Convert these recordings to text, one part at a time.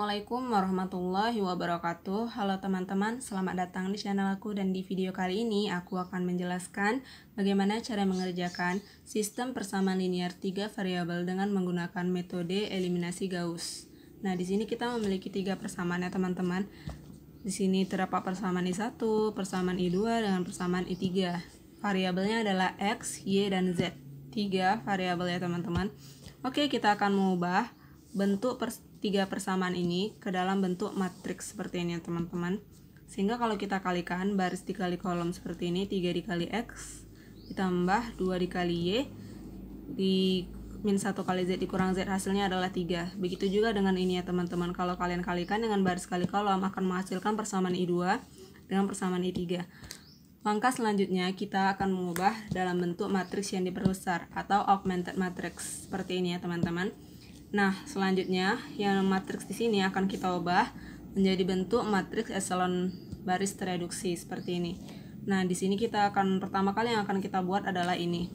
Assalamualaikum warahmatullahi wabarakatuh. Halo teman-teman, selamat datang di channel aku, dan di video kali ini aku akan menjelaskan bagaimana cara mengerjakan sistem persamaan linear 3 variabel dengan menggunakan metode eliminasi Gauss. Nah, di sini kita memiliki 3 persamaan ya teman-teman. Di sini terdapat persamaan I1, persamaan I2 dengan persamaan I3. Variabelnya adalah X, Y, dan Z. 3 variabel ya teman-teman. Oke, kita akan mengubah bentuk tiga persamaan ini ke dalam bentuk matriks seperti ini ya teman-teman. Sehingga kalau kita kalikan baris dikali kolom seperti ini, 3 dikali X ditambah 2 dikali Y di min 1 kali Z dikurang Z, hasilnya adalah 3. Begitu juga dengan ini ya teman-teman. Kalau kalian kalikan dengan baris kali kolom akan menghasilkan persamaan I2 dengan persamaan I3. Langkah selanjutnya kita akan mengubah dalam bentuk matriks yang diperbesar atau augmented matrix seperti ini ya teman-teman. Nah, selanjutnya yang matriks di sini akan kita ubah menjadi bentuk matriks echelon baris tereduksi seperti ini. Nah, di sini kita akan pertama kali yang akan kita buat adalah ini,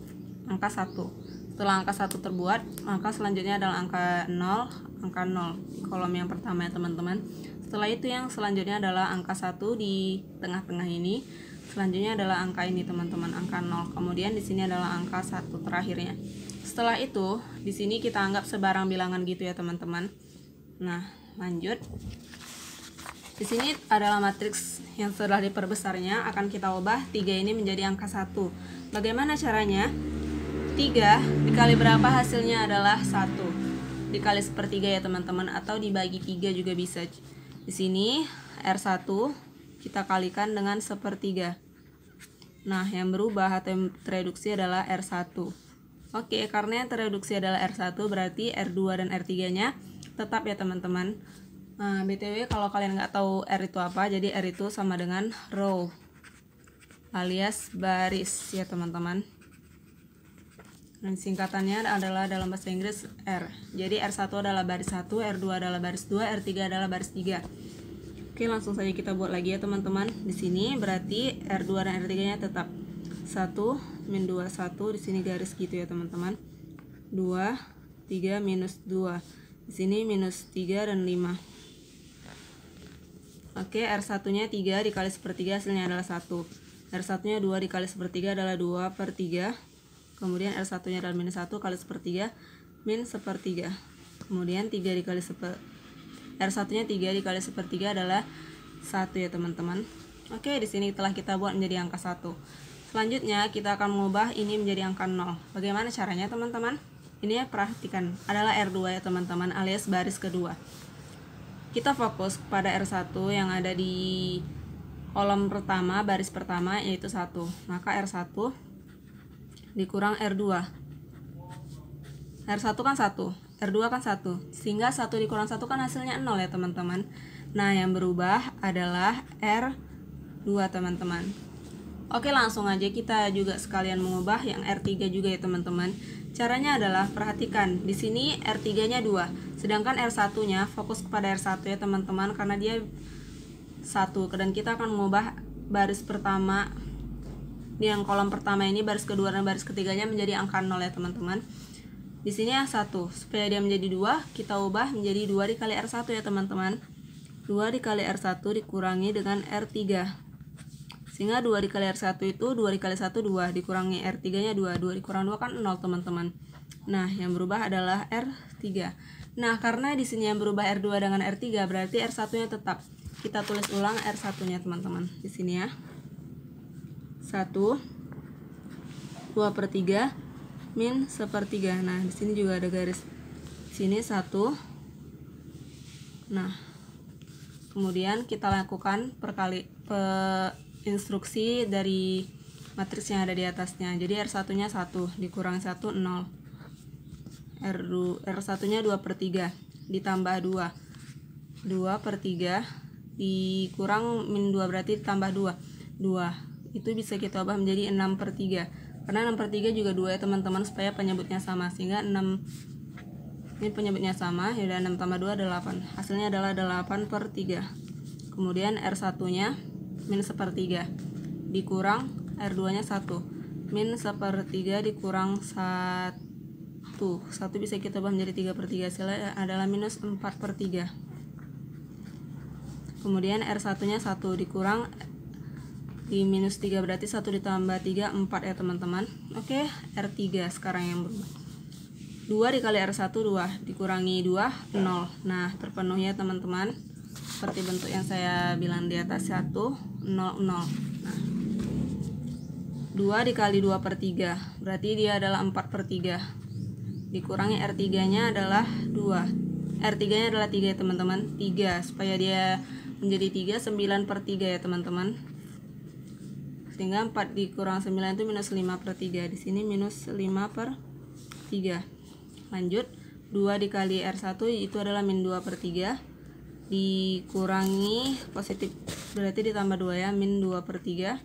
angka 1. Setelah angka 1 terbuat, maka selanjutnya adalah angka 0, angka 0 di kolom yang pertama ya teman-teman. Setelah itu yang selanjutnya adalah angka 1 di tengah-tengah ini. Selanjutnya adalah angka ini teman-teman, angka 0. Kemudian di sini adalah angka 1 terakhirnya. Setelah itu, di sini kita anggap sebarang bilangan gitu ya teman-teman. Nah, lanjut. Di sini adalah matriks yang setelah diperbesarnya akan kita ubah 3 ini menjadi angka 1. Bagaimana caranya? 3 dikali berapa hasilnya adalah 1. Dikali sepertiga ya teman-teman, atau dibagi 3 juga bisa. Di sini R1 kita kalikan dengan sepertiga. Nah, yang berubah atau yang tereduksi adalah R1. Oke, karena yang tereduksi adalah R1 berarti R2 dan R3-nya tetap ya teman-teman. BTW kalau kalian nggak tahu R itu apa, jadi R itu sama dengan row alias baris ya teman-teman. Dan singkatannya adalah dalam bahasa Inggris R. Jadi R1 adalah baris 1, R2 adalah baris 2, R3 adalah baris 3. Oke, langsung saja kita buat lagi ya teman-teman. Di sini berarti R2 dan R3-nya tetap 1 min 2 1, di sini garis gitu ya teman-teman. 2 3 minus 2. Di sini minus 3 dan 5. Oke, R1-nya 3 dikali sepertiga hasilnya adalah 1. R1-nya 2 dikali sepertiga adalah 2/3. Kemudian R1-nya adalah minus 1 kali sepertiga min sepertiga. Kemudian 3 dikali R1-nya 3 dikali sepertiga adalah 1 ya teman-teman. Oke, di sini telah kita buat menjadi angka 1. Selanjutnya kita akan mengubah ini menjadi angka 0. Bagaimana caranya teman-teman? Ini ya, perhatikan, adalah R2 ya teman-teman, alias baris kedua. Kita fokus pada R1 yang ada di kolom pertama, baris pertama, yaitu 1. Maka R1 dikurang R2. R1 kan 1, R2 kan 1, sehingga 1 dikurang 1 kan hasilnya 0 ya teman-teman. Nah, yang berubah adalah R2 teman-teman. Oke, langsung aja kita juga sekalian mengubah yang R3 juga ya teman-teman. Caranya adalah perhatikan, di sini R3-nya 2, sedangkan R1-nya fokus kepada R1 ya teman-teman, karena dia 1. Dan kita akan mengubah baris pertama di yang kolom pertama ini, baris kedua dan baris ketiganya menjadi angka 0 ya teman-teman. Di sini yang 1, supaya dia menjadi 2, kita ubah menjadi 2 dikali R1 ya teman-teman. 2 dikali R1 dikurangi dengan R3. Sehingga 2 dikali R1 itu 2 dikali 1 2, dikurangi R3-nya 2. 2 dikurang 2 kan 0 teman-teman. Nah, yang berubah adalah R3. Nah, karena di sini yang berubah R2 dengan R3, berarti R1-nya tetap. Kita tulis ulang R1-nya teman-teman. Di sini ya. 1 2/3 min sepertiga. Nah, di sini juga ada garis. Di sini 1. Nah, kemudian kita lakukan instruksi dari matriks yang ada di atasnya. Jadi R1-nya 1 dikurang 1 0. R1-nya 2/3 ditambah 2. 2/3 dikurang min 2 berarti ditambah 2. 2. Itu bisa kita ubah menjadi 6/3. Karena 6/3 juga 2 ya teman-teman, supaya penyebutnya sama. Sehingga 6 ini penyebutnya sama, yaudah 6 tambah 2 adalah 8. Hasilnya adalah 8/3. Kemudian R1-nya min sepertiga dikurang R2-nya 1. Min sepertiga dikurang 1 bisa kita ubah menjadi 3/3, hasilnya adalah minus 4/3. kemudian R1 nya 1 dikurang di minus 3 berarti 1 ditambah 3 4 ya teman-teman. Oke, R3 sekarang yang berubah. 2 dikali R1 2 dikurangi 2 0. Nah, terpenuhi ya teman-teman. Seperti bentuk yang saya bilang di atas 1 0 0. Nah, 2 dikali 2 per 3 berarti dia adalah 4 per 3. Dikurangi R3 nya adalah 2. R3 nya adalah 3 ya teman-teman. 3 supaya dia menjadi 3 9 per 3 ya teman-teman. Sehingga 4 dikurang 9 itu minus 5 per 3. Di sini minus 5 per 3. Lanjut, 2 dikali R1 itu adalah min 2 per 3. Dikurangi positif, berarti ditambah 2 ya. Min 2 per 3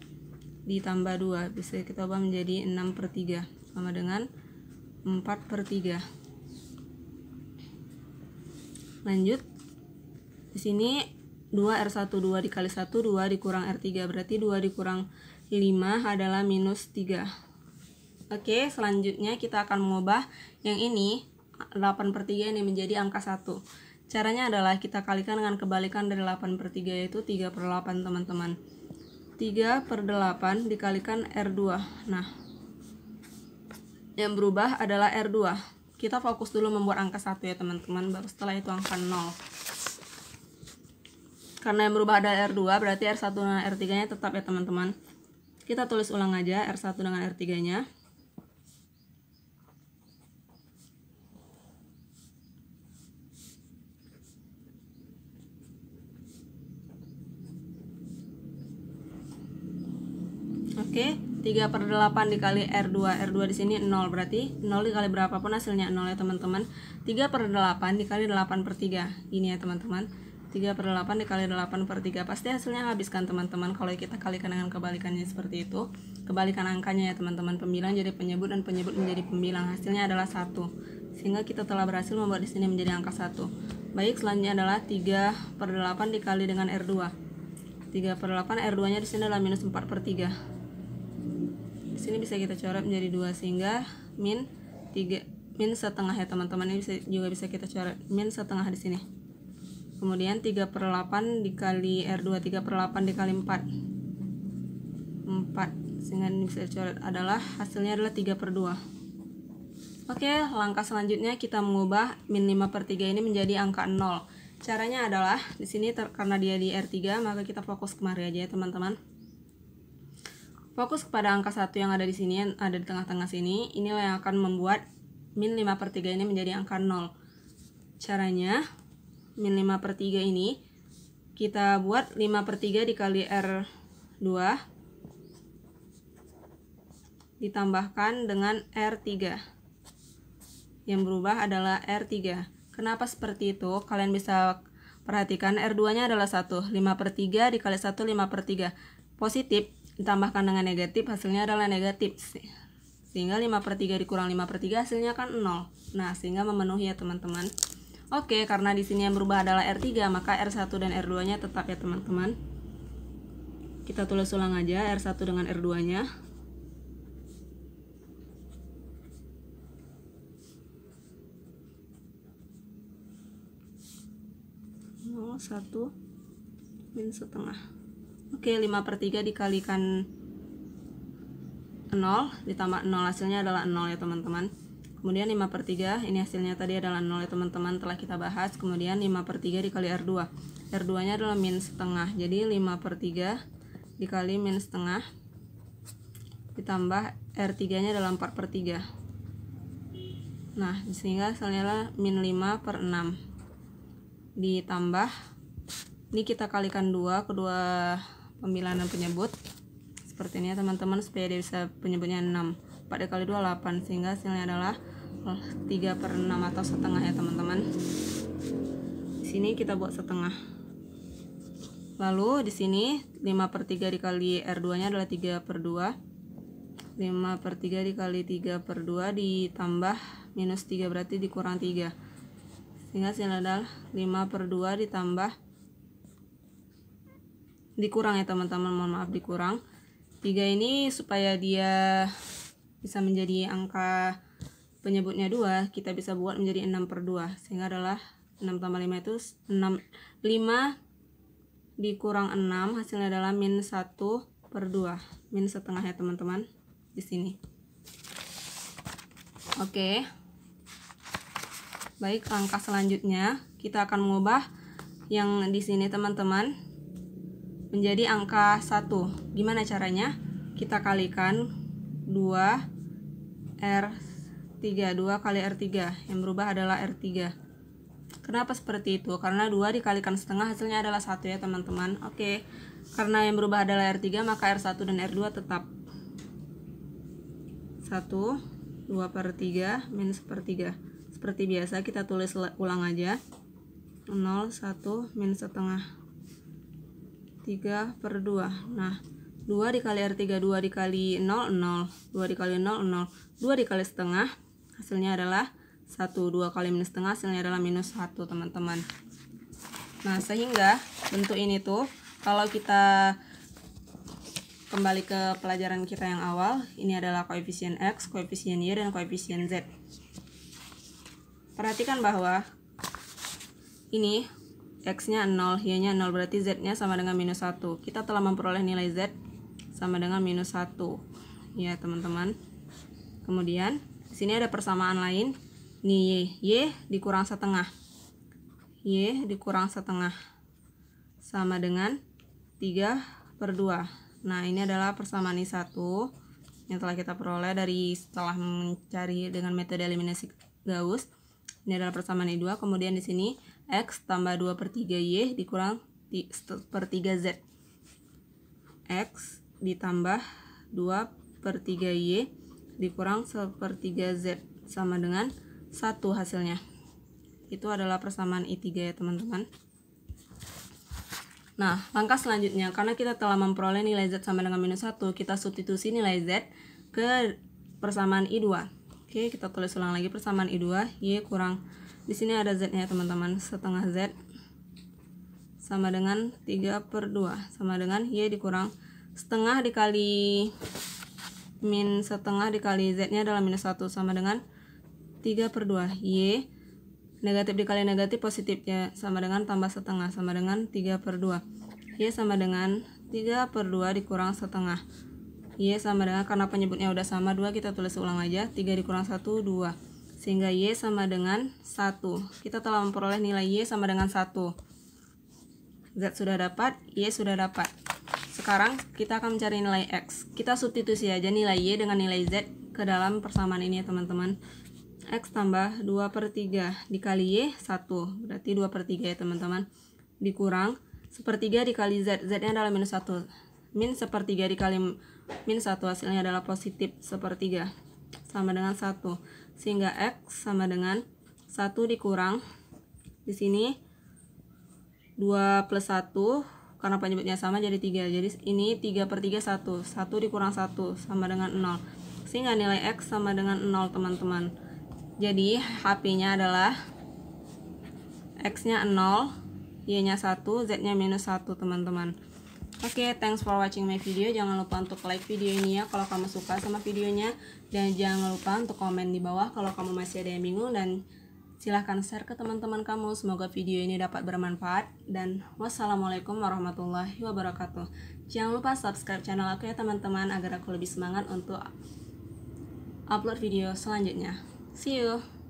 ditambah 2. Bisa kita ubah menjadi 6 per 3. Sama dengan 4 per 3. Lanjut, di sini 2R1, 2 dikali 1, 2 dikurang R3. Berarti 2 dikurang 5 adalah minus 3. Oke, selanjutnya kita akan mengubah yang ini 8 per 3 ini menjadi angka 1. Caranya adalah kita kalikan dengan kebalikan dari 8 per 3 yaitu 3 per 8 teman-teman. 3 per 8 dikalikan R2. Nah, yang berubah adalah R2. Kita fokus dulu membuat angka 1 ya teman-teman, baru setelah itu angka 0. Karena yang berubah adalah R2, berarti R1 dan R3 nya tetap ya teman-teman. Kita tulis ulang aja R1 dengan R3 nya. Oke, 3 per 8 dikali R2. R2 di sini 0, berarti 0 dikali berapapun hasilnya 0 ya teman-teman. 3 per 8 dikali 8 per 3. Ini ya teman-teman. 3 per 8 dikali 8 per 3. Pasti hasilnya habiskan teman-teman. Kalau kita kalikan dengan kebalikannya seperti itu. Kebalikan angkanya ya teman-teman. Pembilang jadi penyebut dan penyebut menjadi pembilang. Hasilnya adalah 1. Sehingga kita telah berhasil membuat di sini menjadi angka 1. Baik, selanjutnya adalah 3 per 8 dikali dengan R2. 3 per 8 R2 nya di sini adalah minus 4 per 3. Di sini bisa kita coret menjadi 2 sehingga min 3 min setengah ya teman-teman. Ini juga bisa kita coret min setengah di sini. Kemudian 3 per 8 dikali R2, 3 per 8 dikali 4 sehingga ini bisa dicoret adalah hasilnya adalah 3 per 2. Oke, langkah selanjutnya kita mengubah min 5 per 3 ini menjadi angka 0. Caranya adalah di sini karena dia di R3 maka kita fokus kemari aja ya teman-teman. Fokus kepada angka 1 yang ada di sini, yang ada di tengah-tengah sini. Inilah yang akan membuat min 5 per 3 ini menjadi angka 0. Caranya min 5 per 3 ini kita buat 5 per 3 dikali R2 ditambahkan dengan R3. Yang berubah adalah R3. Kenapa seperti itu? Kalian bisa perhatikan R2 nya adalah 1. 5 per 3 dikali 1 5 per 3 positif ditambahkan dengan negatif hasilnya adalah negatif. Sehingga 5 per 3 dikurang 5 per 3 hasilnya kan 0. Nah, sehingga memenuhi ya teman-teman. Oke, karena di sini yang berubah adalah R3, maka R1 dan R2-nya tetap ya teman-teman. Kita tulis ulang aja R1 dengan R2-nya. Satu min setengah. Oke, 5 per 3 dikalikan 0 ditambah 0 hasilnya adalah 0 ya teman-teman. Kemudian 5 per 3 ini hasilnya tadi adalah 0 ya teman-teman, telah kita bahas. Kemudian 5 per 3 dikali R2. R2 nya adalah min setengah. Jadi 5 per 3 dikali min setengah ditambah R3 nya adalah 4 per 3. Nah, sehingga hasilnya adalah min 5 per 6 ditambah, ini kita kalikan 2 kedua pembilang dan penyebut seperti ini ya teman-teman, supaya dia bisa penyebutnya 6. 4 dikali 2 8, sehingga hasilnya adalah 3 per 6 atau setengah ya teman-teman. Di sini kita buat setengah. Lalu di sini 5 per 3 dikali R2 nya adalah 3 per 2. 5 per 3 dikali 3 per 2 ditambah minus 3 berarti dikurang 3. Sehingga hasilnya adalah 5 per 2 ditambah dikurang ya teman-teman, mohon maaf dikurang 3 ini supaya dia bisa menjadi angka penyebutnya 2, kita bisa buat menjadi 6 per 2 sehingga adalah 6 tambah 5 itu 5 dikurang 6 hasilnya adalah min 1/2, min setengah ya teman-teman di sini. Oke. Baik, langkah selanjutnya kita akan mengubah yang di sini teman-teman menjadi angka 1. Gimana caranya? Kita kalikan 2R3, 2 kali R3, yang berubah adalah R3. Kenapa seperti itu? Karena 2 dikalikan setengah hasilnya adalah 1 ya teman-teman. Oke, karena yang berubah adalah R3 maka R1 dan R2 tetap 1, 2/3 min 1/3. Seperti biasa kita tulis ulang aja, 0, 1, min setengah 3/2. Nah, 2 dikali R3, 2 dikali 0, 0, 2 dikali 0, 0, 2 dikali setengah hasilnya adalah 1, 2 kali minus setengah hasilnya adalah minus 1 teman-teman. Nah, sehingga bentuk ini tuh kalau kita kembali ke pelajaran kita yang awal, ini adalah koefisien X, koefisien Y, dan koefisien Z. Perhatikan bahwa ini X-nya 0, Y-nya 0, berarti Z-nya sama dengan minus 1. Kita telah memperoleh nilai Z sama dengan minus 1 ya teman-teman. Kemudian di sini ada persamaan lain, ini Y dikurang setengah, Y dikurang setengah sama dengan 3/2. Nah, ini adalah persamaan I1 yang telah kita peroleh setelah mencari dengan metode eliminasi Gauss. Ini adalah persamaan I2. Kemudian di sini X tambah 2/3 Y dikurang 1/3 Z. X ditambah 2/3 Y dikurang 1/3 Z sama dengan 1 hasilnya. Itu adalah persamaan I3 ya teman-teman. Nah, langkah selanjutnya, karena kita telah memperoleh nilai Z sama dengan minus 1, kita substitusi nilai Z ke persamaan I2. Oke, kita tulis ulang lagi persamaan I2, Y kurang, di sini ada Z-nya teman-teman, setengah Z sama dengan 3/2, sama dengan Y dikurang setengah dikali min setengah dikali Z-nya adalah minus 1 sama dengan 3/2. Y negatif dikali negatif positif ya, sama dengan tambah setengah sama dengan 3/2. Y sama dengan 3/2 dikurang setengah. Y sama dengan, karena penyebutnya udah sama 2, kita tulis ulang aja, 3 dikurang 1, 2. Sehingga Y sama dengan 1. Kita telah memperoleh nilai Y sama dengan 1. Z sudah dapat, Y sudah dapat. Sekarang kita akan mencari nilai X. Kita substitusi aja nilai Y dengan nilai Z ke dalam persamaan ini ya teman-teman. X tambah 2/3 dikali Y 1, berarti 2/3 ya teman-teman, dikurang 1/3 dikali Z, Z nya adalah minus 1, min 1/3 dikali min 1 hasilnya adalah positif 1/3 sama dengan 1, sehingga X sama dengan 1 dikurang, di sini 2 plus 1 karena penyebutnya sama jadi 3, jadi ini 3/3 1, 1 dikurang 1 sama dengan 0, sehingga nilai X sama dengan 0 teman-teman. Jadi HP-nya adalah X-nya 0, Y-nya 1, Z-nya minus 1 teman-teman. Oke, thanks for watching my video. Jangan lupa untuk like video ini ya kalau kamu suka sama videonya, dan jangan lupa untuk komen di bawah kalau kamu masih ada yang bingung, dan silahkan share ke teman-teman kamu. Semoga video ini dapat bermanfaat, dan wassalamualaikum warahmatullahi wabarakatuh. Jangan lupa subscribe channel aku ya teman-teman, agar aku lebih semangat untuk upload video selanjutnya. See you.